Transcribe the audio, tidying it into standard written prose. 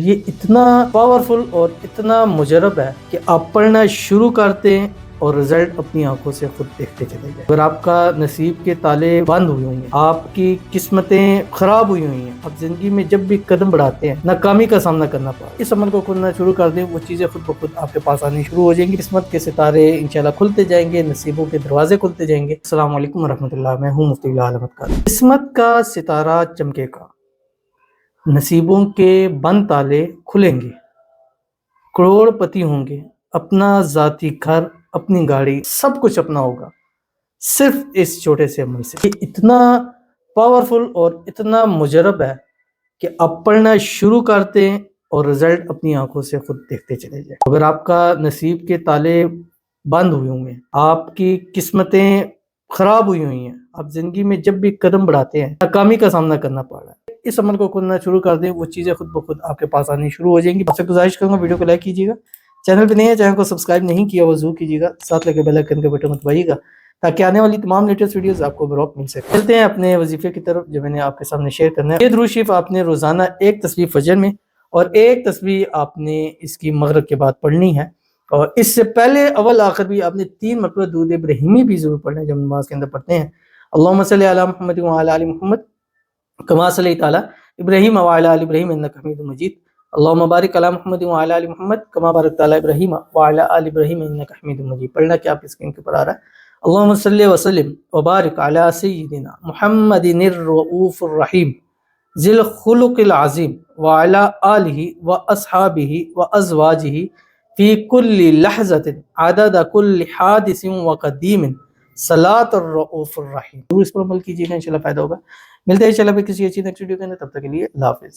یہ اتنا پاورفل اور اتنا مجرب ہے کہ آپ پڑھنا شروع کرتے ہیں اور رزلٹ اپنی آنکھوں سے خود دیکھتے چلے جائیں۔ اگر آپ کا نصیب کے تالے بند ہوئے ہیں، آپ کی قسمتیں خراب ہوئی ہیں، آپ زندگی میں جب بھی قدم بڑھاتے ہیں ناکامی کا سامنا کرنا پڑا، اس عمل کو کھولنا شروع کر دیں، وہ چیزیں خود بخود آپ کے پاس آنی شروع ہو جائیں گی۔ قسمت کے ستارے انشاءاللہ کھلتے جائیں گے، نصیبوں کے دروازے کھلتے جائیں گے۔ السلام علیکم ورحمۃ اللہ، میں ہوں مفتی بلال احمد قادری۔ قسمت کا ستارہ چمکے گا، نصیبوں کے بند تالے کھلیں گے، کروڑ پتی ہوں گے، اپنا ذاتی گھر، اپنی گاڑی، سب کچھ اپنا ہوگا صرف اس چھوٹے سے عمل سے۔ یہ اتنا پاورفل اور اتنا مجرب ہے کہ آپ پڑھنا شروع کرتے ہیں اور رزلٹ اپنی آنکھوں سے خود دیکھتے چلے جائیں۔ اگر آپ کا نصیب کے تالے بند ہوئے ہوں گے، آپ کی قسمتیں خراب ہوئی ہیں، آپ زندگی میں جب بھی قدم بڑھاتے ہیں ناکامی کا سامنا کرنا پڑ رہا ہے، اس عمل کو کھولنا شروع کر دیں، وہ چیزیں خود بخود آپ کے پاس آنی شروع ہو جائیں گی۔ آپ سے گزارش کروں گا ویڈیو کو لائک کیجیے گا، چینل پہ نہیں ہے چینل کو سبسکرائب نہیں کیا وہ ضرور کیجیے گا، ساتھ لگے بیل آئیکن کے بٹن کو دبائیے گا تاکہ آنے والی تمام لیٹسٹ ویڈیوز آپ کو بروقت مل سکے۔ چلتے ہیں اپنے وظیفے کی طرف جو میں نے آپ کے سامنے شیئر کرنا ہے۔ یہ درود شریف آپ نے روزانہ ایک تسبیح فجر میں اور ایک تسبیح آپ نے اس کی مغرب کے بعد پڑھنی ہے، اور اس سے پہلے اول آخر بھی آپ نے 3 مرتبہ درود ابراہیمی بھی ضرور پڑھنا ہے جب نماز کے اندر پڑھتے ہیں۔ اللہم صلی علی محمد وعلی آل محمد کما صلیت علی ابراہیم وعلی آل ابراہیم انک حمید مجید، اللہم بارک علی محمد وعلی آل محمد کما بارکت علی ابراہیم وعلی آل ابراہیم انک حمید مجید۔ پڑھنا کیا آپ کی اسکرین کے اوپر آ رہا ہے۔ اللہم صلی وسلم وبارک علی سیدنا محمد الرؤوف الرحیم ذی الخلق العظیم وعلی آلہ واصحابہ وازواجہ فی کل لحظۃ عدد کل حادث وقدیم صلاۃ الرؤوف الرحیم۔ ضرور اس پر عمل کیجیے گا، انشاءاللہ فائدہ ہوگا۔ ملتے ہیں انشاءاللہ کسی اچھی نیکسٹ ویڈیو کے اندر، تب تک کے لیے اللہ حافظ۔